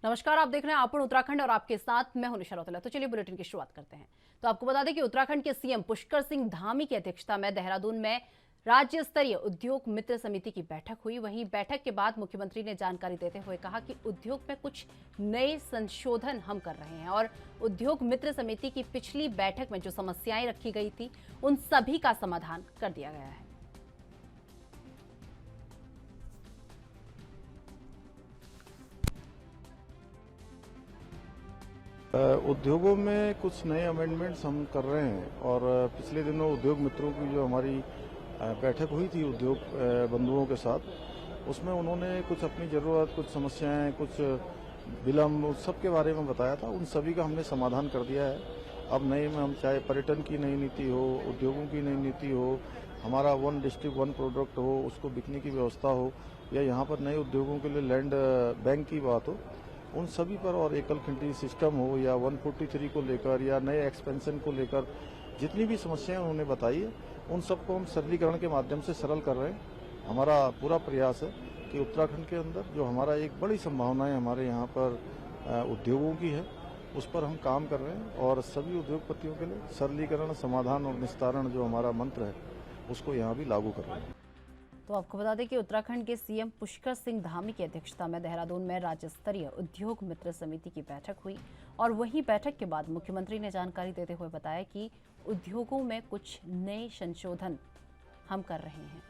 नमस्कार, आप देख रहे हैं आपन उत्तराखंड और आपके साथ मैं हूं निशा रौतेला। तो चलिए बुलेटिन की शुरुआत करते हैं। तो आपको बता दें कि उत्तराखंड के सीएम पुष्कर सिंह धामी की अध्यक्षता में देहरादून में राज्य स्तरीय उद्योग मित्र समिति की बैठक हुई। वहीं बैठक के बाद मुख्यमंत्री ने जानकारी देते हुए कहा कि उद्योग में कुछ नए संशोधन हम कर रहे हैं और उद्योग मित्र समिति की पिछली बैठक में जो समस्याएं रखी गई थी उन सभी का समाधान कर दिया गया है। उद्योगों में कुछ नए अमेंडमेंट्स हम कर रहे हैं और पिछले दिनों उद्योग मित्रों की जो हमारी बैठक हुई थी उद्योग बंधुओं के साथ, उसमें उन्होंने कुछ अपनी ज़रूरत, कुछ समस्याएं, कुछ विलम्ब, उस सब के बारे में बताया था। उन सभी का हमने समाधान कर दिया है। अब नए में हम चाहे पर्यटन की नई नीति हो, उद्योगों की नई नीति हो, हमारा वन डिस्ट्रिक्ट वन प्रोडक्ट हो, उसको बिकने की व्यवस्था हो, या यहाँ पर नए उद्योगों के लिए लैंड बैंक की बात हो, उन सभी पर, और एकल खिंडी सिस्टम हो या 143 को लेकर या नए एक्सपेंशन को लेकर जितनी भी समस्याएं उन्होंने बताई है, उन सबको हम सरलीकरण के माध्यम से सरल कर रहे हैं। हमारा पूरा प्रयास है कि उत्तराखंड के अंदर जो हमारा एक बड़ी संभावनाएं हमारे यहाँ पर उद्योगों की है, उस पर हम काम कर रहे हैं और सभी उद्योगपतियों के लिए सरलीकरण, समाधान और निस्तारण जो हमारा मंत्र है उसको यहाँ भी लागू कर रहे हैं। तो आपको बता दें कि उत्तराखंड के सीएम पुष्कर सिंह धामी की अध्यक्षता में देहरादून में राज्य स्तरीय उद्योग मित्र समिति की बैठक हुई और वहीं बैठक के बाद मुख्यमंत्री ने जानकारी देते हुए बताया कि उद्योगों में कुछ नए संशोधन हम कर रहे हैं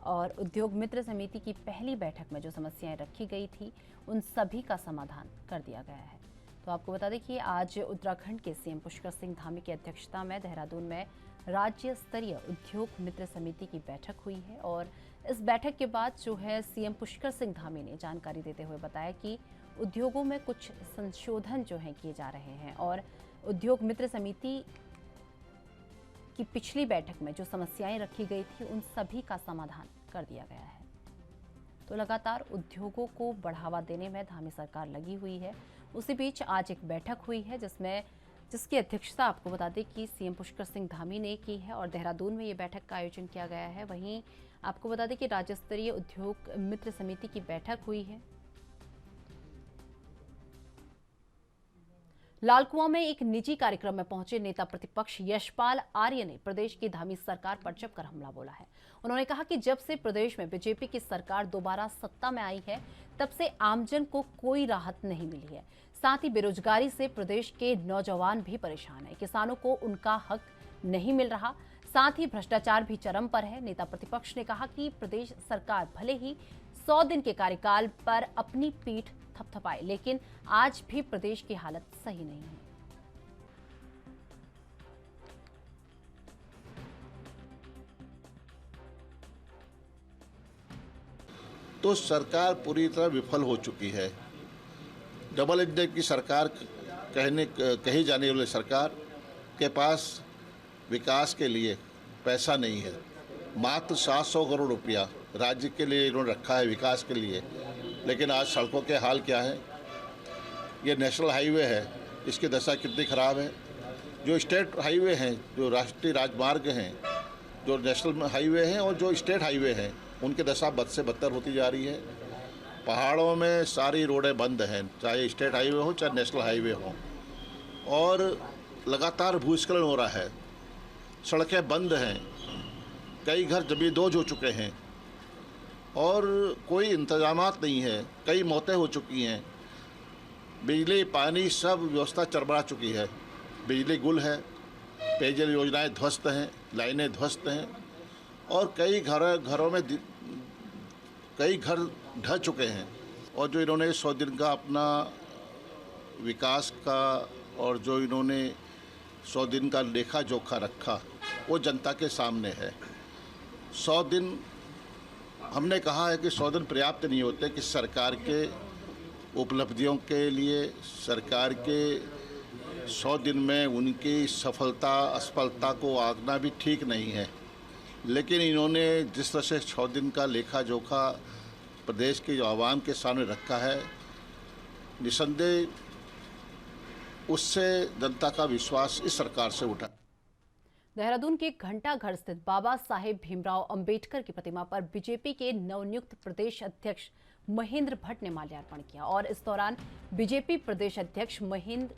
और उद्योग मित्र समिति की पहली बैठक में जो समस्याएं रखी गई थी उन सभी का समाधान कर दिया गया है। तो आपको बता दें कि आज उत्तराखंड के सीएम पुष्कर सिंह धामी की अध्यक्षता में देहरादून में राज्य स्तरीय उद्योग मित्र समिति की बैठक हुई है और इस बैठक के बाद जो है सीएम पुष्कर सिंह धामी ने जानकारी देते हुए बताया कि उद्योगों में कुछ संशोधन जो है किए जा रहे हैं और उद्योग मित्र समिति की पिछली बैठक में जो समस्याएं रखी गई थी उन सभी का समाधान कर दिया गया है। तो लगातार उद्योगों को बढ़ावा देने में धामी सरकार लगी हुई है। उसी बीच आज एक बैठक हुई है जिसकी अध्यक्षता आपको बता दें कि सीएम पुष्कर सिंह धामी ने की है और देहरादून में ये बैठक का आयोजन किया गया है। वहीं आपको बता दें कि राज्य स्तरीय उद्योग मित्र समिति की बैठक हुई है। लालकुआं में एक निजी कार्यक्रम में पहुंचे नेता प्रतिपक्ष यशपाल आर्य ने प्रदेश की धामी सरकार पर जमकर हमला बोला है। उन्होंने कहा कि जब से प्रदेश में बीजेपी की सरकार दोबारा सत्ता में आई है तब से आमजन को कोई राहत नहीं मिली है। साथ ही बेरोजगारी से प्रदेश के नौजवान भी परेशान है, किसानों को उनका हक नहीं मिल रहा, साथ ही भ्रष्टाचार भी चरम पर है। नेता प्रतिपक्ष ने कहा कि प्रदेश सरकार भले ही 100 दिन के कार्यकाल पर अपनी पीठ थपथपाए, लेकिन आज भी प्रदेश की हालत सही नहीं है। तो सरकार पूरी तरह विफल हो चुकी है। डबल इंजन की सरकार कही जाने वाली सरकार के पास विकास के लिए पैसा नहीं है। मात्र 700 करोड़ रुपया राज्य के लिए इन्होंने रखा है विकास के लिए, लेकिन आज सड़कों के हाल क्या है। ये नेशनल हाईवे है, इसकी दशा कितनी ख़राब है। जो स्टेट हाईवे हैं, जो राष्ट्रीय राजमार्ग हैं, जो नेशनल हाईवे हैं और जो स्टेट हाईवे हैं, उनकी दशा बद से बदतर होती जा रही है। पहाड़ों में सारी रोडें बंद हैं, चाहे स्टेट हाईवे हो चाहे नेशनल हाईवे हो, और लगातार भूस्खलन हो रहा है। सड़कें बंद हैं, कई घर जमींदोज हो चुके हैं और कोई इंतजामात नहीं है। कई मौतें हो चुकी हैं। बिजली, पानी, सब व्यवस्था चरमरा चुकी है। बिजली गुल है, पेयजल योजनाएं ध्वस्त हैं, लाइनें ध्वस्त हैं और कई घरों में कई घर ढह चुके हैं। और जो इन्होंने 100 दिन का अपना विकास का और जो इन्होंने 100 दिन का लेखा जोखा रखा वो जनता के सामने है। 100 दिन हमने कहा है कि 100 दिन पर्याप्त नहीं होते कि सरकार के उपलब्धियों के लिए, सरकार के 100 दिन में उनकी सफलता असफलता को आंकना भी ठीक नहीं है। लेकिन इन्होंने जिस तरह से 100 दिन का लेखा जोखा प्रदेश के जो आवाम के सामने रखा है, निसंदेह उससे जनता का विश्वास इस सरकार से उठा। देहरादून के घंटाघर स्थित बाबा साहेब भीमराव अंबेडकर की प्रतिमा पर बीजेपी के नवनियुक्त प्रदेश अध्यक्ष महेंद्र भट्ट ने माल्यार्पण किया और इस दौरान बीजेपी प्रदेश अध्यक्ष महेंद्र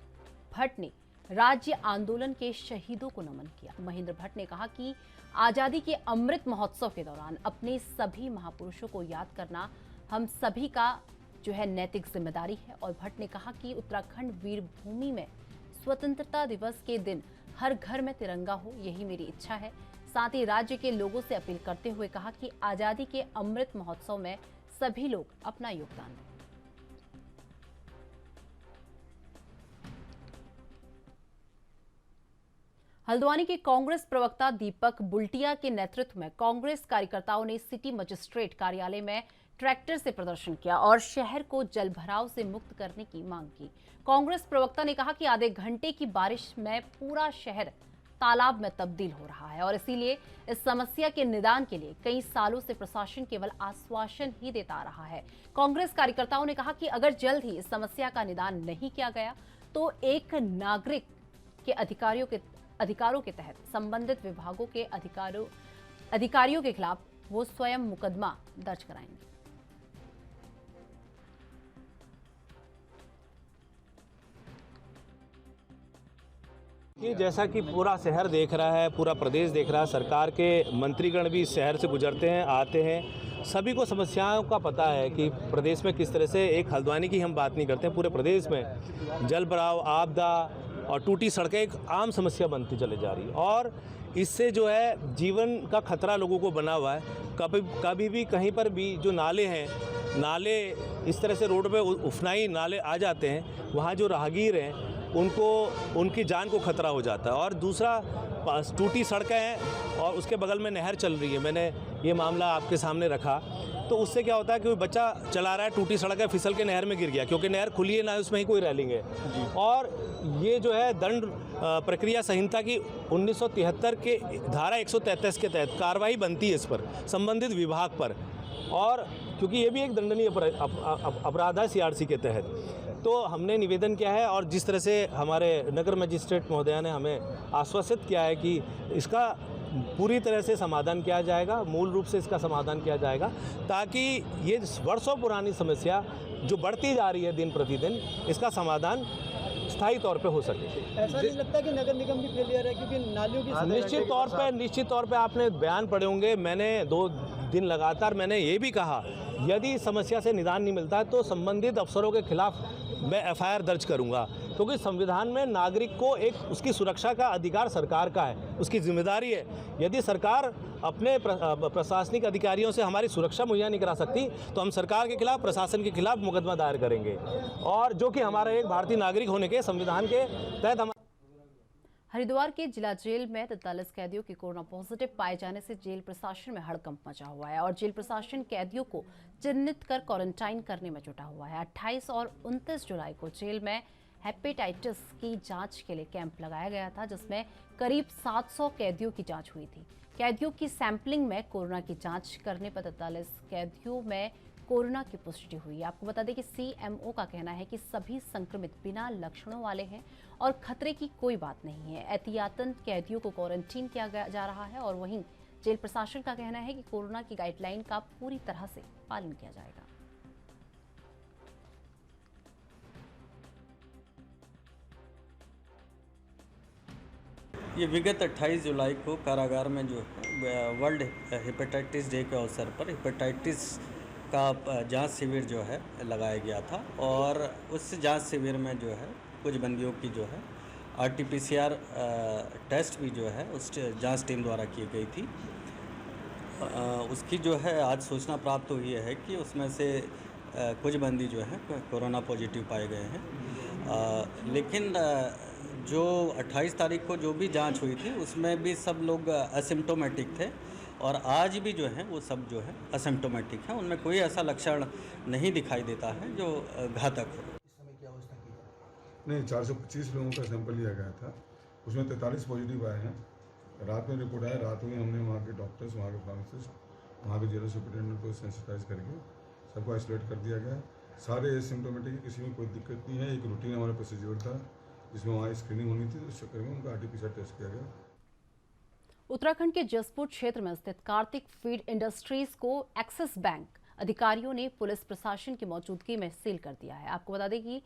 भट्ट ने राज्य आंदोलन के शहीदों को नमन किया। महेंद्र भट्ट ने कहा कि आजादी के अमृत महोत्सव के दौरान अपने सभी महापुरुषों को याद करना हम सभी का नैतिक जिम्मेदारी है। और भट्ट ने कहा कि उत्तराखंड वीर भूमि में स्वतंत्रता दिवस के दिन हर घर में तिरंगा हो, यही मेरी इच्छा है। साथ ही राज्य के लोगों से अपील करते हुए कहा कि आजादी के अमृत महोत्सव में सभी लोग अपना योगदान दें। हल्द्वानी के कांग्रेस प्रवक्ता दीपक बुल्टिया के नेतृत्व में कांग्रेस कार्यकर्ताओं ने सिटी मजिस्ट्रेट कार्यालय में ट्रैक्टर से प्रदर्शन किया और शहर को जलभराव से मुक्त करने की मांग की। कांग्रेस प्रवक्ता ने कहा कि आधे घंटे की बारिश में पूरा शहर तालाब में तब्दील हो रहा है और इसीलिए इस समस्या के निदान के लिए कई सालों से प्रशासन केवल आश्वासन ही देता आ रहा है। कांग्रेस कार्यकर्ताओं ने कहा कि अगर जल्द ही इस समस्या का निदान नहीं किया गया तो एक नागरिक के अधिकारों के तहत संबंधित विभागों के अधिकारियों के खिलाफ वो स्वयं मुकदमा दर्ज कराएंगे। कि जैसा कि पूरा शहर देख रहा है, पूरा प्रदेश देख रहा है, सरकार के मंत्रीगण भी इस शहर से गुजरते हैं, आते हैं, सभी को समस्याओं का पता है कि प्रदेश में किस तरह से, एक हल्द्वानी की हम बात नहीं करते हैं, पूरे प्रदेश में जल भराव, आपदा और टूटी सड़कें एक आम समस्या बनती चली जा रही है और इससे जीवन का खतरा लोगों को बना हुआ है। कभी भी कहीं पर भी जो नाले हैं, नाले इस तरह से रोड पे उफनाई नाले आ जाते हैं, वहाँ जो राहगीर हैं उनको उनकी जान को खतरा हो जाता है। और दूसरा, टूटी सड़कें हैं और उसके बगल में नहर चल रही है। मैंने ये मामला आपके सामने रखा, तो उससे क्या होता है कि कोई बच्चा चला रहा है, टूटी सड़क है, फिसल के नहर में गिर गया, क्योंकि नहर खुली है ना, उसमें ही कोई रेलिंग है। और ये दंड प्रक्रिया संहिता की 1973 के धारा 133 के तहत कार्रवाई बनती है इस पर, संबंधित विभाग पर, और क्योंकि ये भी एक दंडनीय अपराध है सीआरसी के तहत। तो हमने निवेदन किया है और जिस तरह से हमारे नगर मजिस्ट्रेट महोदया ने हमें आश्वासित किया है कि इसका पूरी तरह से समाधान किया जाएगा, मूल रूप से इसका समाधान किया जाएगा, ताकि ये वर्षों पुरानी समस्या जो बढ़ती जा रही है दिन प्रतिदिन, इसका समाधान स्थायी तौर पे हो सके। ऐसा नहीं लगता कि नगर निगम भी फेलियर है, क्योंकि नालियों की निश्चित तौर पे आपने बयान पढ़े होंगे। मैंने 2 दिन लगातार मैंने ये भी कहा, यदि समस्या से निदान नहीं मिलता है तो संबंधित अफसरों के खिलाफ मैं एफआईआर दर्ज करूंगा, क्योंकि संविधान में नागरिक को एक उसकी सुरक्षा का अधिकार सरकार का है, उसकी जिम्मेदारी है। यदि सरकार अपने प्रशासनिक अधिकारियों से हमारी सुरक्षा मुहैया नहीं करा सकती तो हम सरकार के खिलाफ, प्रशासन के खिलाफ मुकदमा दायर करेंगे, और जो कि हमारा एक भारतीय नागरिक होने के संविधान के तहत हम। हरिद्वार के जिला जेल में 43 कैदियों के कोरोना पॉजिटिव पाए जाने से जेल प्रशासन में हड़कंप मचा हुआ है और जेल प्रशासन कैदियों को चिन्हित कर क्वारंटाइन करने में जुटा हुआ है। 28 और 29 जुलाई को जेल में हेपेटाइटिस की जांच के लिए कैंप लगाया गया था, जिसमें करीब 700 कैदियों की जांच हुई थी। कैदियों की सैंपलिंग में कोरोना की जांच करने पर 43 कैदियों में कोरोना की पुष्टि हुई। आपको बता दें कि सीएमओ का कहना है कि सभी संक्रमित बिना लक्षणों वाले हैं और खतरे की कोई बात नहीं है। एहतियातन कैदियों को क्वारंटीन किया जा रहा है और वहीं जेल प्रशासन का कहना है कि कोरोना की गाइडलाइन का पूरी तरह से पालन किया जाएगा। ये विगत 28 जुलाई को कारागार में जो वर्ल्ड हेपेटाइटिस डे के अवसर पर हेपेटाइटिस का जांच शिविर जो है लगाया गया था और उस जांच शिविर में जो है कुछ बंदियों की जो है आरटीपीसीआर टेस्ट भी जो है उस जांच टीम द्वारा की गई थी। उसकी जो है आज सूचना प्राप्त हुई है कि उसमें से कुछ बंदी जो है कोरोना पॉजिटिव पाए गए हैं, लेकिन जो 28 तारीख को जो भी जांच हुई थी उसमें भी सब लोग असिम्प्टोमेटिक थे और आज भी जो है वो सब जो है असिम्प्टोमेटिक हैं, उनमें कोई ऐसा लक्षण नहीं दिखाई देता है जो घातक हो। नहीं, 425 लोगों का सैंपल लिया गया था, उसमें 43 पॉजिटिव आए हैं। रात में रिपोर्ट आया, रात में हमने वहाँ के डॉक्टर्स, वहाँ के फार्मासिस्ट, वहाँ के जेल सुपरिटेंडेंट को सेंसिटाइज करके सबको आइसोलेट कर दिया गया। सारे एसिम्प्टोमेटिक, किसी में कोई दिक्कत नहीं है। एक रूटीन हमारा प्रोसीजर था जिसमें वहाँ स्क्रीनिंग होनी थी, उस चक्कर में उनका आरटीपीसीआर टेस्ट किया गया। उत्तराखंड के जसपुर क्षेत्र में स्थित कार्तिक फीड इंडस्ट्रीज को एक्सिस बैंक अधिकारियों ने पुलिस प्रशासन की मौजूदगी में सील कर दिया है। आपको बता दें कि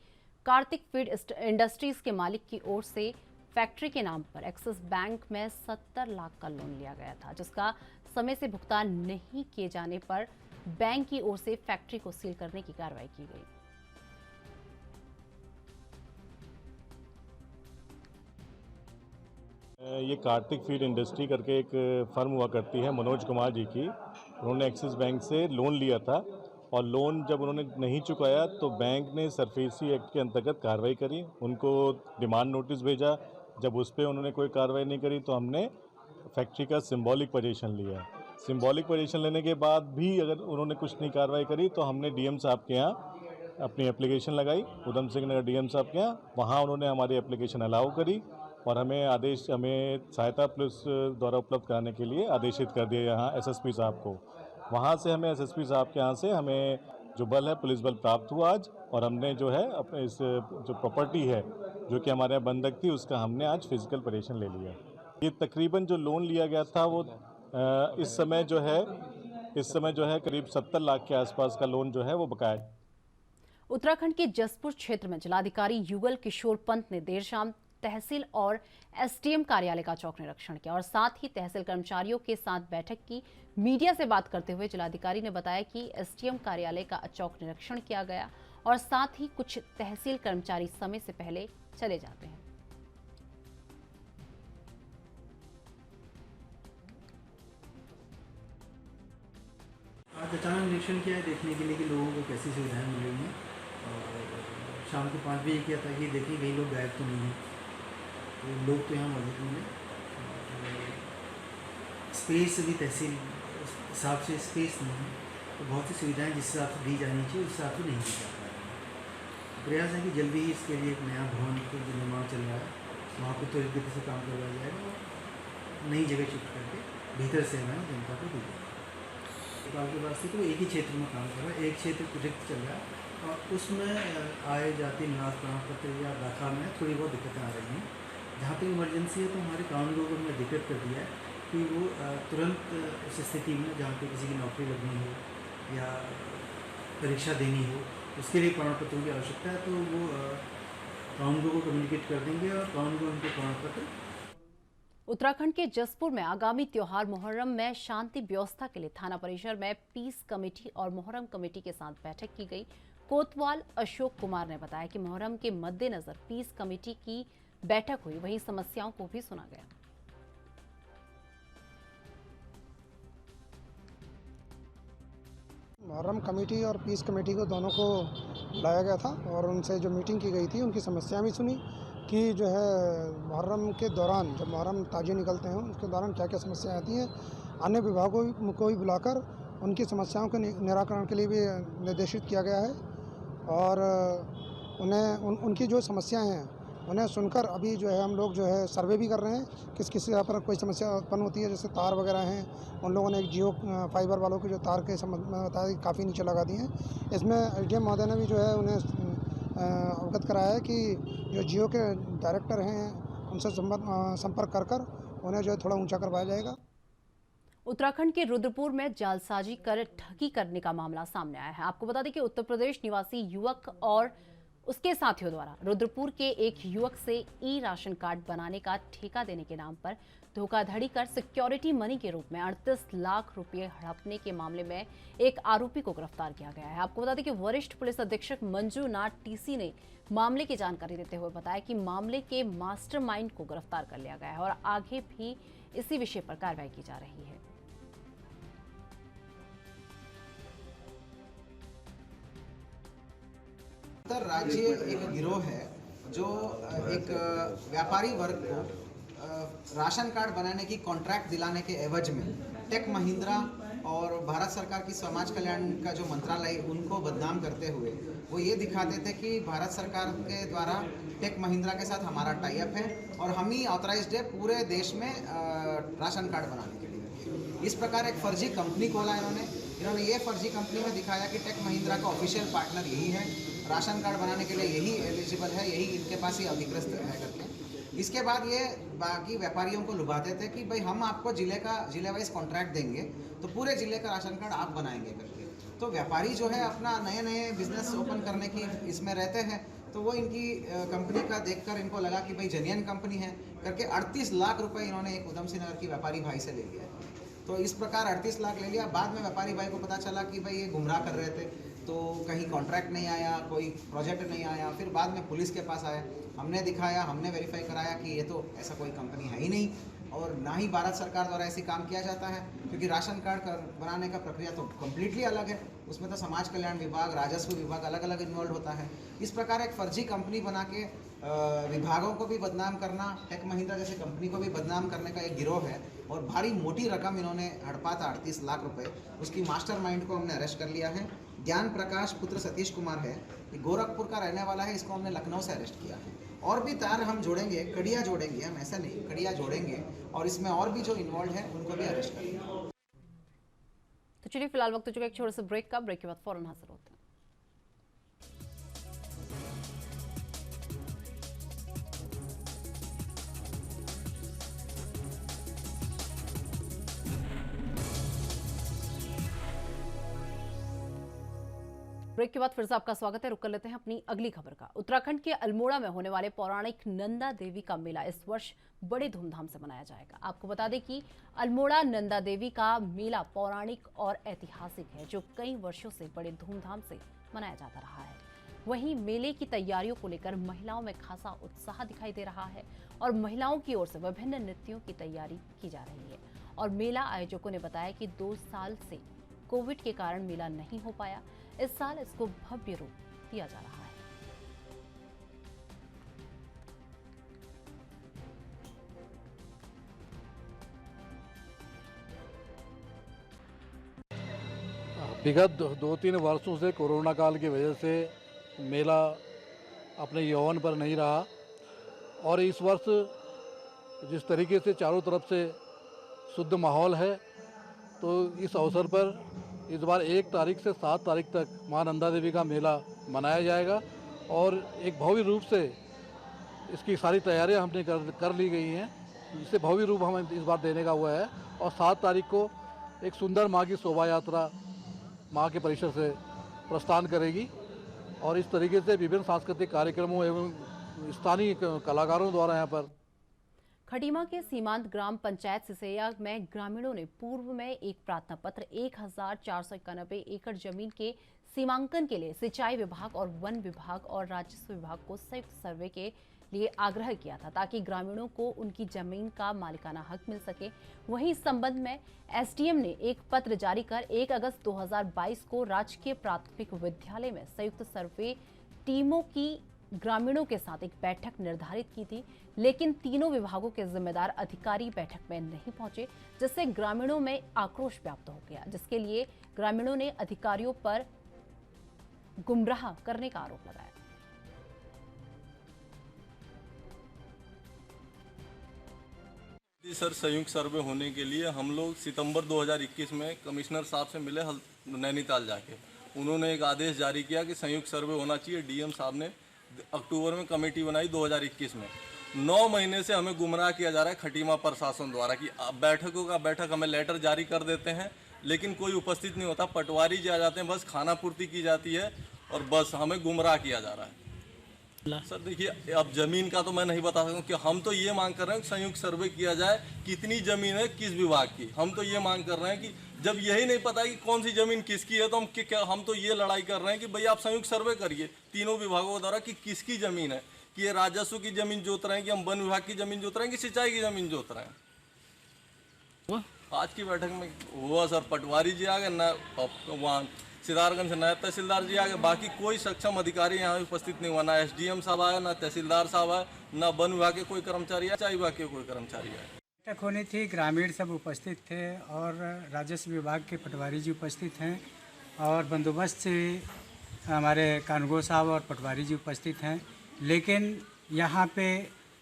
कार्तिक फीड इंडस्ट्रीज के मालिक की ओर से फैक्ट्री के नाम पर एक्सिस बैंक में 70 लाख का लोन लिया गया था, जिसका समय से भुगतान नहीं किए जाने पर बैंक की ओर से फैक्ट्री को सील करने की कार्रवाई की गई। ये कार्तिक फीड इंडस्ट्री करके एक फर्म हुआ करती है मनोज कुमार जी की। उन्होंने एक्सिस बैंक से लोन लिया था और लोन जब उन्होंने नहीं चुकाया तो बैंक ने सरफेसी एक्ट के अंतर्गत कार्रवाई करी, उनको डिमांड नोटिस भेजा। जब उस पर उन्होंने कोई कार्रवाई नहीं करी तो हमने फैक्ट्री का सिंबॉलिक पोजीशन लिया। सिंबॉलिक पोजीशन लेने के बाद भी अगर उन्होंने कुछ नहीं कार्रवाई करी तो हमने डीएम साहब के यहाँ अपनी एप्लीकेशन लगाई, उधम सिंह नगर डीएम साहब के यहाँ। वहाँ उन्होंने हमारी एप्लीकेशन अलाउ करी और हमें सहायता पुलिस द्वारा उपलब्ध कराने के लिए आदेशित कर दिया यहाँ एसएसपी साहब को। वहाँ से हमें एसएसपी साहब के यहाँ से हमें जो बल है पुलिस बल प्राप्त हुआ आज, और हमने जो है अपने इस जो प्रॉपर्टी है जो कि हमारे यहाँ बंधक थी उसका हमने आज फिजिकल पोजीशन ले लिया। ये तकरीबन जो लोन लिया गया था वो इस समय जो है करीब 70 लाख के आसपास का लोन जो है वो बकाया। उत्तराखंड के जसपुर क्षेत्र में जिलाधिकारी युगल किशोर पंत ने देर शाम तहसील और एसडीएम कार्यालय का चौक निरीक्षण किया और साथ ही तहसील कर्मचारियों के साथ बैठक की। मीडिया से बात करते हुए जिलाधिकारी ने बताया कि एसडीएम कार्यालय का चौक निरीक्षण किया गया और साथ ही कुछ तहसील कर्मचारी समय से पहले चले जाते हैं। आज अचानक निरीक्षण किया है देखने के लिए कि लोगों को कैसी सुविधाएं मिल रही हैं, और शाम को 5 बजे किया था कि देखिए कई लोग गायब तो नहीं हैं, तो लोग तो यहाँ मौजूद होंगे। स्पेस भी तहसील हिसाब से स्पेस नहीं है, तो बहुत सी सुविधाएं जिस हिसाब से दी जानी चाहिए उस हिसाब से नहीं दी जा पा रही है। प्रयास है कि जल्दी ही इसके लिए एक नया भवन का जो निर्माण चल रहा है वहाँ पर त्वरित गति से काम करवाया जाएगा और नई जगह शिफ्ट करके भीतर सेवाएँ जनता को दी जाएगी। सरकार के पास से तो एक ही क्षेत्र में काम कर रहा है, एक क्षेत्र रिक्त चल रहा है और उसमें आए जाति निवास प्रमाण पत्र या दाखा में थोड़ी बहुत दिक्कतें आ रही हैं। जहाँ तक इमरजेंसी है तो हमारे कानूनों को हमने डिक्लेयर कर दिया है कि वो तुरंत उस स्थिति में जहाँ पे किसी की नौकरी लगनी हो या परीक्षा देनी हो उसके लिए प्रमाण पत्रों की आवश्यकता है, तो वो कानूनों को कम्युनिकेट कर देंगे और कानून उनके प्रमाण पत्र। उत्तराखंड के जसपुर में आगामी त्योहार मोहर्रम में शांति व्यवस्था के लिए थाना परिसर में पीस कमेटी और मोहर्रम कमेटी के साथ बैठक की गई। कोतवाल अशोक कुमार ने बताया कि मोहर्रम के मद्देनजर पीस कमेटी की बैठक हुई, वहीं समस्याओं को भी सुना गया। मुहर्रम कमेटी और पीस कमेटी को दोनों को लाया गया था और उनसे जो मीटिंग की गई थी उनकी समस्याएं भी सुनी कि जो है मुहर्रम के दौरान जब मुहर्रम ताजिए निकलते हैं उसके दौरान क्या क्या समस्याएं आती हैं। अन्य विभागों को भी बुलाकर उनकी समस्याओं के निराकरण के लिए भी निर्देशित किया गया है और उनकी जो समस्याएं हैं उन्हें सुनकर अभी जो है हम लोग जो है सर्वे भी कर रहे हैं किस जगह पर कोई समस्या उत्पन्न होती है। जैसे तार वगैरह हैं, उन लोगों ने एक जियो फाइबर वालों की जो तार के संबंध में बताया काफ़ी नीचे लगा दी हैं। इसमें एसडीएम महोदय ने भी जो है उन्हें अवगत कराया है कि जो जियो के डायरेक्टर हैं उनसे संपर्क कर उन्हें जो है थोड़ा ऊँचा करवाया जाएगा। उत्तराखंड के रुद्रपुर में जालसाजी कर ठगी करने का मामला सामने आया है। आपको बता दें कि उत्तर प्रदेश निवासी युवक और उसके साथियों द्वारा रुद्रपुर के एक युवक से ई राशन कार्ड बनाने का ठेका देने के नाम पर धोखाधड़ी कर सिक्योरिटी मनी के रूप में 38 लाख रुपए हड़पने के मामले में एक आरोपी को गिरफ्तार किया गया है। आपको बता दें कि वरिष्ठ पुलिस अधीक्षक मंजूनाथ टीसी ने मामले की जानकारी देते हुए बताया कि मामले के मास्टरमाइंड को गिरफ्तार कर लिया गया है और आगे भी इसी विषय पर कार्रवाई की जा रही है। अंतर्राज्यीय एक गिरोह है जो एक व्यापारी वर्ग को राशन कार्ड बनाने की कॉन्ट्रैक्ट दिलाने के एवज में टेक महिंद्रा और भारत सरकार की समाज कल्याण का जो मंत्रालय उनको बदनाम करते हुए वो ये दिखाते थे कि भारत सरकार के द्वारा टेक महिंद्रा के साथ हमारा टाई अप है और हम ही ऑथराइज्ड है पूरे देश में राशन कार्ड बनाने के लिए। इस प्रकार एक फर्जी कंपनी खोला इन्होंने ये फर्जी कंपनी में दिखाया कि टेक महिंद्रा का ऑफिशियल पार्टनर यही है, राशन कार्ड बनाने के लिए यही एलिजिबल है, यही इनके पास ही अधिकृत है करके। इसके बाद ये बाकी व्यापारियों को लुभाते थे कि भाई हम आपको जिले वाइज कॉन्ट्रैक्ट देंगे तो पूरे जिले का राशन कार्ड आप बनाएंगे करके। तो व्यापारी जो है अपना नए नए बिजनेस ओपन करने की इसमें रहते हैं, तो वो इनकी कंपनी का देखकर इनको लगा कि भाई जेन्युइन कंपनी है करके 38 लाख रुपए इन्होंने एक उधम सिंह नगर की व्यापारी भाई से ले लिया। तो इस प्रकार 38 लाख ले लिया। बाद में व्यापारी भाई को पता चला कि भाई ये गुमराह कर रहे थे, तो कहीं कॉन्ट्रैक्ट नहीं आया, कोई प्रोजेक्ट नहीं आया। फिर बाद में पुलिस के पास आया, हमने दिखाया, हमने वेरीफाई कराया कि ये तो ऐसा कोई कंपनी है ही नहीं, और ना ही भारत सरकार द्वारा ऐसी काम किया जाता है, क्योंकि राशन कार्ड बनाने का प्रक्रिया तो कम्प्लीटली अलग है। उसमें तो समाज कल्याण विभाग, राजस्व विभाग अलग अलग इन्वॉल्व होता है। इस प्रकार एक फर्जी कंपनी बना के विभागों को भी बदनाम करना, टेक महिंद्रा जैसे कंपनी को भी बदनाम करने का एक गिरोह है, और भारी मोटी रकम इन्होंने हड़पा था 38 लाख रुपए। उसकी मास्टरमाइंड को हमने अरेस्ट कर लिया है। ज्ञान प्रकाश पुत्र सतीश कुमार है, ये गोरखपुर का रहने वाला है, इसको हमने लखनऊ से अरेस्ट किया है। और भी तार हम जोड़ेंगे, कड़िया जोड़ेंगे, हम ऐसा नहीं, कड़िया जोड़ेंगे, और इसमें और भी जो इन्वॉल्व है उनको भी अरेस्ट करेंगे। तो चलिए फिलहाल वक्त हो चुका है एक छोटे से ब्रेक का। ब्रेक के बाद फौरन हाजिर होते हैं। ब्रेक के बाद फिर से आपका स्वागत है। रुक कर लेते हैं अपनी अगली खबर का। उत्तराखंड के अल्मोड़ा में होने वाले पौराणिक नंदा देवी का मेला इस वर्ष बड़े धूमधाम से मनाया जाएगा। आपको बता दें कि अल्मोड़ा नंदा देवी का मेला पौराणिक और ऐतिहासिक है, जो कई वर्षों से बड़े धूमधाम से मनाया जाता रहा है। वहीं मेले की तैयारियों को लेकर महिलाओं में खासा उत्साह दिखाई दे रहा है, और महिलाओं की ओर से विभिन्न नृत्यों की तैयारी की जा रही है। और मेला आयोजकों ने बताया कि 2 साल से कोविड के कारण मेला नहीं हो पाया, इस साल इसको भव्य रूप दिया जा रहा है। विगत 2-3 वर्षों से कोरोना काल की वजह से मेला अपने यौवन पर नहीं रहा, और इस वर्ष जिस तरीके से चारों तरफ से शुद्ध माहौल है, तो इस अवसर पर इस बार 1 तारीख से 7 तारीख तक मां नंदा देवी का मेला मनाया जाएगा, और एक भव्य रूप से इसकी सारी तैयारियां हमने कर ली गई हैं, जिससे भव्य रूप हमें इस बार देने का हुआ है। और 7 तारीख को एक सुंदर मां की शोभा यात्रा मां के परिसर से प्रस्थान करेगी, और इस तरीके से विभिन्न सांस्कृतिक कार्यक्रमों एवं स्थानीय कलाकारों द्वारा यहाँ पर खटीमा के सीमांत ग्राम पंचायत सिसैया में ग्रामीणों ने पूर्व में एक प्रार्थना पत्र 1491 एकड़ जमीन के सीमांकन के लिए सिंचाई विभाग और वन विभाग और राजस्व विभाग को संयुक्त सर्वे के लिए आग्रह किया था, ताकि ग्रामीणों को उनकी जमीन का मालिकाना हक मिल सके। वहीं इस संबंध में एसडीएम ने एक पत्र जारी कर 1 अगस्त 2022 को राजकीय प्राथमिक विद्यालय में संयुक्त सर्वे टीमों की ग्रामीणों के साथ एक बैठक निर्धारित की थी, लेकिन तीनों विभागों के जिम्मेदार अधिकारी बैठक में नहीं पहुंचे, जिससे ग्रामीणों में आक्रोश व्याप्त हो गया, जिसके लिए ग्रामीणों ने अधिकारियों पर गुमराह करने का आरोप लगाया। सर, संयुक्त सर्वे होने के लिए हम लोग सितंबर 2021 में कमिश्नर साहब से मिले नैनीताल जाके। उन्होंने एक आदेश जारी किया कि संयुक्त सर्वे होना चाहिए। डीएम साहब ने अक्टूबर में कमेटी बनाई 2021 में। 9 महीने से हमें गुमराह किया जा रहा है खटीमा प्रशासन द्वारा कि बैठक हमें लेटर जारी कर देते हैं, लेकिन कोई उपस्थित नहीं होता। पटवारी जी आ जाते हैं, बस खाना पूर्ति की जाती है और बस हमें गुमराह किया जा रहा है। सर देखिए, अब जमीन का तो मैं नहीं बता सकता कि हम तो ये मांग कर रहे हैं कि संयुक्त सर्वे किया जाए, कितनी जमीन है किस विभाग की। हम तो ये मांग कर रहे हैं कि जब यही नहीं पता है कि कौन सी जमीन किसकी है, तो हम तो ये लड़ाई कर रहे हैं कि भाई आप संयुक्त सर्वे करिए तीनों विभागों द्वारा कि किसकी जमीन है, कि ये राजस्व की जमीन जोत रहे हैं, कि हम वन विभाग की जमीन जोत रहे हैं, कि सिंचाई की जमीन जोत रहे हैं। आज की बैठक में हुआ सर, पटवारी जी आ गए, न वहाँ सिदारगंज से नायब तहसीलदार जी आ गए, बाकी कोई सक्षम अधिकारी यहाँ उपस्थित नहीं हुआ। ना एसडीएम साहब आया, ना तहसीलदार साहब आए, ना वन विभाग के कोई कर्मचारी आए, सिंचाई विभाग के कोई कर्मचारी आए। बैठक होनी थी, ग्रामीण सब उपस्थित थे और राजस्व विभाग के पटवारी जी उपस्थित हैं, और बंदोबस्त से हमारे कानूनगो साहब और पटवारी जी उपस्थित हैं, लेकिन यहाँ पे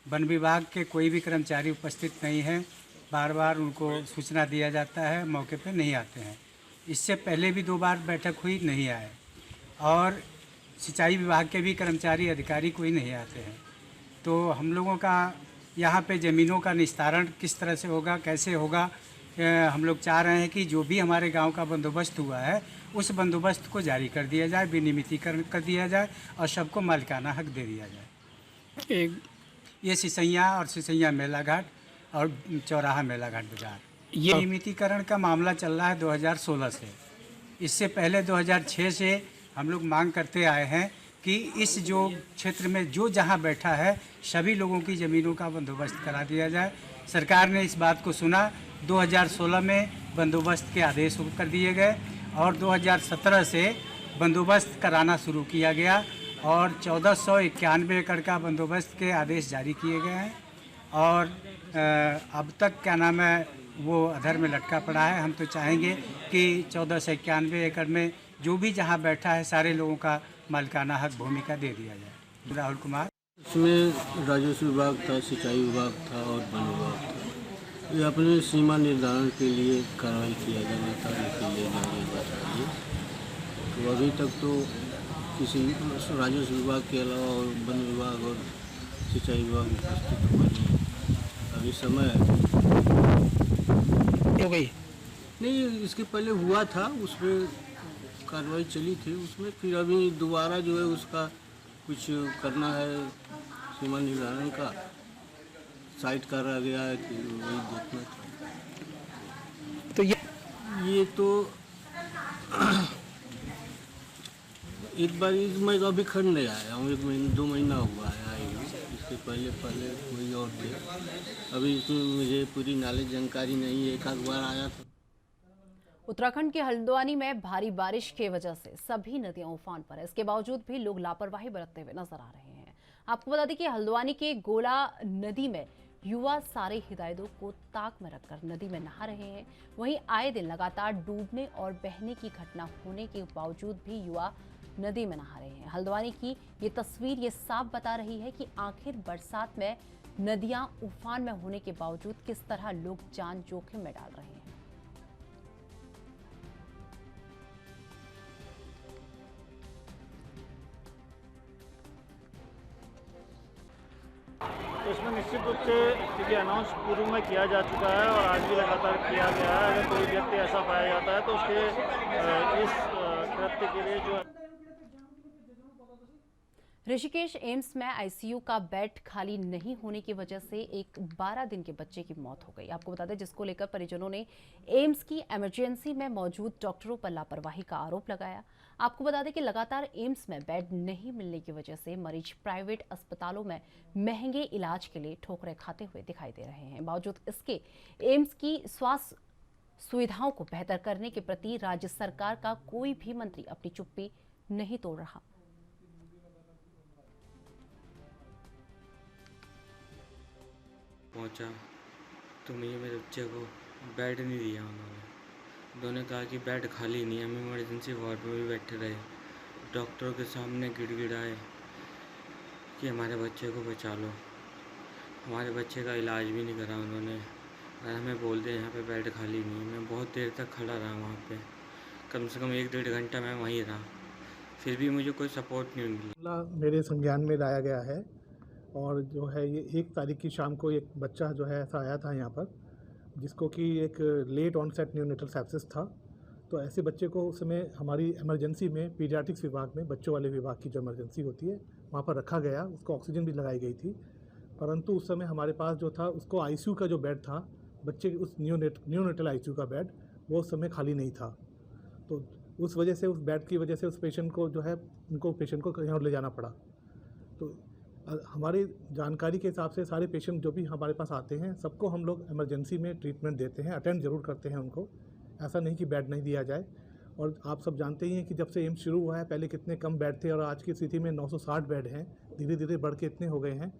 वन विभाग के कोई भी कर्मचारी उपस्थित नहीं हैं। बार बार उनको सूचना दिया जाता है, मौके पे नहीं आते हैं। इससे पहले भी 2 बार बैठक हुई, नहीं आए, और सिंचाई विभाग के भी कर्मचारी अधिकारी कोई नहीं आते हैं। तो हम लोगों का यहाँ पे ज़मीनों का निस्तारण किस तरह से होगा, कैसे होगा, हम लोग चाह रहे हैं कि जो भी हमारे गांव का बंदोबस्त हुआ है उस बंदोबस्त को जारी कर दिया जाए, विनियमितीकरण कर दिया जाए और सबको मालिकाना हक दे दिया जाए। ये सिसैया और सिसैया मेला घाट और चौराहा मेला घाट बाजार, ये विनियमितीकरण का मामला चल रहा है 2016 से। इससे पहले 2006 से हम लोग मांग करते आए हैं कि इस जो क्षेत्र में जो जहाँ बैठा है सभी लोगों की ज़मीनों का बंदोबस्त करा दिया जाए। सरकार ने इस बात को सुना, 2016 में बंदोबस्त के आदेश कर दिए गए और 2017 से बंदोबस्त कराना शुरू किया गया और 1491 एकड़ का बंदोबस्त के आदेश जारी किए गए हैं और अब तक क्या नाम है वो अधर में लटका पड़ा है। हम तो चाहेंगे कि 1491 एकड़ में जो भी जहाँ बैठा है सारे लोगों का मालिकाना हक भूमि का दे दिया जाए। राहुल कुमार। इसमें राजस्व विभाग था, सिंचाई विभाग था और वन विभाग था। ये अपने सीमा निर्धारण के लिए कार्रवाई किया जाना था, इसीलिए चाहिए। तो अभी तक तो किसी राजस्व विभाग के अलावा और वन विभाग और सिंचाई विभाग उपस्थित हुआ नहीं। अभी समय हो गई नहीं, इसके पहले हुआ था, उसमें कार्रवाई चली थी उसमें, फिर अभी दोबारा जो है उसका कुछ करना है सीमा निर्धारण का, साइट का रह गया है कि वही देखना था। तो ये तो एक बार मैं अभी खंड नहीं आया हूँ, 2 महीना हुआ है आए हुए। इसके पहले कोई और थे, अभी इसमें मुझे पूरी नॉलेज जानकारी नहीं है, एक आध बार आया था। उत्तराखंड के हल्द्वानी में भारी बारिश की वजह से सभी नदियां उफान पर है। इसके बावजूद भी लोग लापरवाही बरतते हुए नजर आ रहे हैं। आपको बता दें कि हल्द्वानी के गोला नदी में युवा सारे हिदायतों को ताक में रखकर नदी में नहा रहे हैं। वहीं आए दिन लगातार डूबने और बहने की घटना होने के बावजूद भी युवा नदी में नहा रहे हैं। हल्द्वानी की ये तस्वीर ये साफ बता रही है कि आखिर बरसात में नदियां उफान में होने के बावजूद किस तरह लोग जान जोखिम में डाल रहे हैं। तो इसमें निश्चित रूप से क्योंकि अनाउंस पूर्व में किया जा चुका है और आज भी लगातार किया गया है, अगर कोई व्यक्ति ऐसा पाया जाता है तो उसके इस कृत्य के लिए जो ऋषिकेश एम्स में आईसीयू का बेड खाली नहीं होने की वजह से एक 12 दिन के बच्चे की मौत हो गई। आपको बता दें, जिसको लेकर परिजनों ने एम्स की इमरजेंसी में मौजूद डॉक्टरों पर लापरवाही का आरोप लगाया। आपको बता दें कि लगातार एम्स में बेड नहीं मिलने की वजह से मरीज प्राइवेट अस्पतालों में महंगे इलाज के लिए ठोकरें खाते हुए दिखाई दे रहे हैं। बावजूद इसके एम्स की स्वास्थ्य सुविधाओं को बेहतर करने के प्रति राज्य सरकार का कोई भी मंत्री अपनी चुप्पी नहीं तोड़ रहा। पहुंचा तो मुझे मेरे बच्चे को बेड नहीं दिया उन्होंने कहा कि बेड खाली नहीं है। हम इमरजेंसी वार्ड में भी बैठे रहे, डॉक्टरों के सामने गिड़गिड़ाए कि हमारे बच्चे को बचा लो। हमारे बच्चे का इलाज भी नहीं करा उन्होंने और हमें बोल दिया यहाँ पे बेड खाली नहीं है। मैं बहुत देर तक खड़ा रहा वहाँ पे, कम से कम 1-1.5 घंटा मैं वहीं रहा, फिर भी मुझे कोई सपोर्ट नहीं मिला। मेरे संज्ञान में लाया गया है और जो है ये 1 तारीख की शाम को एक बच्चा जो है ऐसा आया था यहाँ पर, जिसको कि एक लेट ऑनसेट न्यूनेटल सेप्सिस था। तो ऐसे बच्चे को उस समय हमारी इमरजेंसी में पीडियाट्रिक्स विभाग में, बच्चों वाले विभाग की जो इमरजेंसी होती है, वहाँ पर रखा गया। उसको ऑक्सीजन भी लगाई गई थी, परंतु उस समय हमारे पास जो था उसको आईसीयू का जो बेड था, बच्चे उस न्यूनेटल आईसीयू का बेड, वो उस समय खाली नहीं था। तो उस वजह से, उस बेड की वजह से उस पेशेंट को जो है, उनको पेशेंट को कहीं और ले जाना पड़ा। तो हमारी जानकारी के हिसाब से सारे पेशेंट जो भी हमारे पास आते हैं सबको हम लोग इमरजेंसी में ट्रीटमेंट देते हैं, अटेंड ज़रूर करते हैं उनको। ऐसा नहीं कि बेड नहीं दिया जाए। और आप सब जानते ही हैं कि जब से एम्स शुरू हुआ है पहले कितने कम बेड थे और आज की स्थिति में 960 बेड हैं। धीरे धीरे बढ़ के इतने हो गए हैं।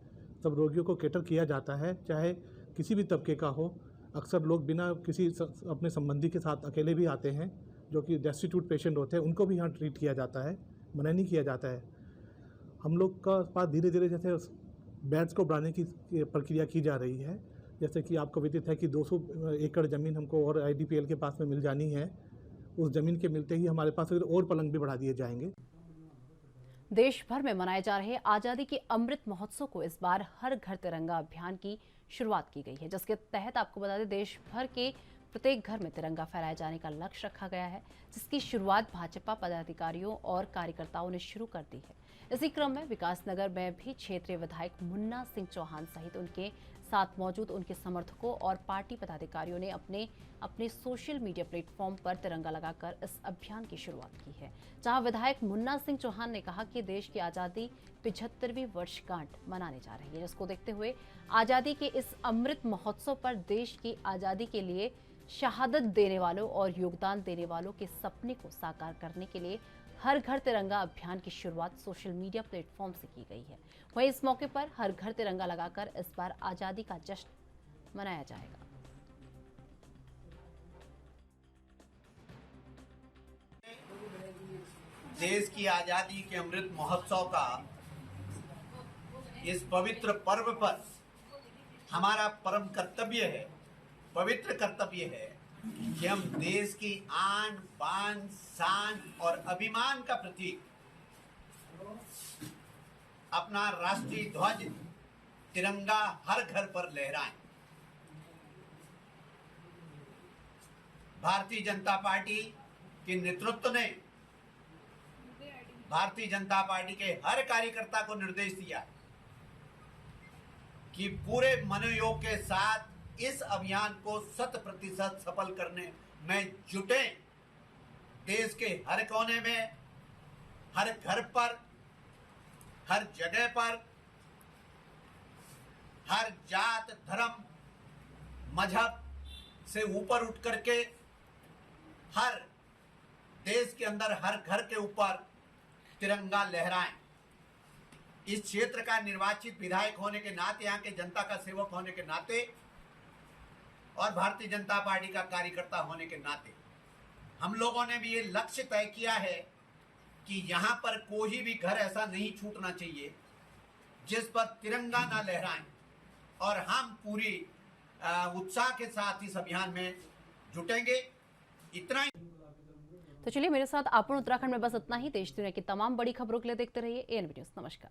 सब रोगियों को कैटर किया जाता है, चाहे किसी भी तबके का हो। अक्सर लोग बिना किसी अपने संबंधी के साथ अकेले भी आते हैं, जो कि डेस्टिट्यूट पेशेंट होते हैं, उनको भी यहाँ ट्रीट किया जाता है, मना नहीं किया जाता है। हम लोग का पास धीरे धीरे जैसे बेड्स को बढ़ाने की प्रक्रिया की जा रही है। जैसे कि आपको विदित है कि 200 एकड़ ज़मीन हमको और आईडीपीएल के पास में मिल जानी है। उस ज़मीन के मिलते ही हमारे पास और पलंग भी बढ़ा दिए जाएंगे। देश भर में मनाए जा रहे आज़ादी के अमृत महोत्सव को इस बार हर घर तिरंगा अभियान की शुरुआत की गई है, जिसके तहत आपको बता दें देश भर के प्रत्येक घर में तिरंगा फहराए जाने का लक्ष्य रखा गया है, जिसकी शुरुआत भाजपा पदाधिकारियों और कार्यकर्ताओं ने शुरू कर दी है। इसी क्रम में विकासनगर में भी क्षेत्रीय विधायक मुन्ना सिंह चौहान सहित उनके साथ मौजूद उनके समर्थकों और पार्टी पदाधिकारियों ने अपने सोशल मीडिया प्लेटफॉर्म पर तिरंगा लगाकर इस अभियान की शुरुआत की है, जहां विधायक मुन्ना सिंह चौहान ने कहा कि देश की आज़ादी 75वीं वर्षगांठ मनाने जा रही है, जिसको देखते हुए आज़ादी के इस अमृत महोत्सव पर देश की आज़ादी के लिए शहादत देने वालों और योगदान देने वालों के सपने को साकार करने के लिए हर घर तिरंगा अभियान की शुरुआत सोशल मीडिया प्लेटफॉर्म से की गई है। वहीं इस मौके पर हर घर तिरंगा लगाकर इस बार आज़ादी का जश्न मनाया जाएगा। देश की आजादी के अमृत महोत्सव का इस पवित्र पर्व पर हमारा परम कर्तव्य है, पवित्र कर्तव्य है कि हम देश की आन बान शान और अभिमान का प्रतीक अपना राष्ट्रीय ध्वज तिरंगा हर घर पर लहराएं। भारतीय जनता पार्टी के नेतृत्व ने भारतीय जनता पार्टी के हर कार्यकर्ता को निर्देश दिया कि पूरे मनोयोग के साथ इस अभियान को 100% सफल करने में जुटे। देश के हर कोने में, हर घर पर, हर जगह पर, हर जात धर्म मजहब से ऊपर उठ करके हर देश के अंदर हर घर के ऊपर तिरंगा लहराएं। इस क्षेत्र का निर्वाचित विधायक होने के नाते, यहाँ के जनता का सेवक होने के नाते और भारतीय जनता पार्टी का कार्यकर्ता होने के नाते हम लोगों ने भी ये लक्ष्य तय किया है कि यहाँ पर कोई भी घर ऐसा नहीं छूटना चाहिए जिस पर तिरंगा ना लहराएं, और हम पूरी उत्साह के साथ इस अभियान में जुटेंगे। इतना ही। तो चलिए, मेरे साथ आपन उत्तराखंड में बस इतना ही। देश दुनिया की तमाम बड़ी खबरों के लिए देखते रहिए ANB न्यूज़। नमस्कार।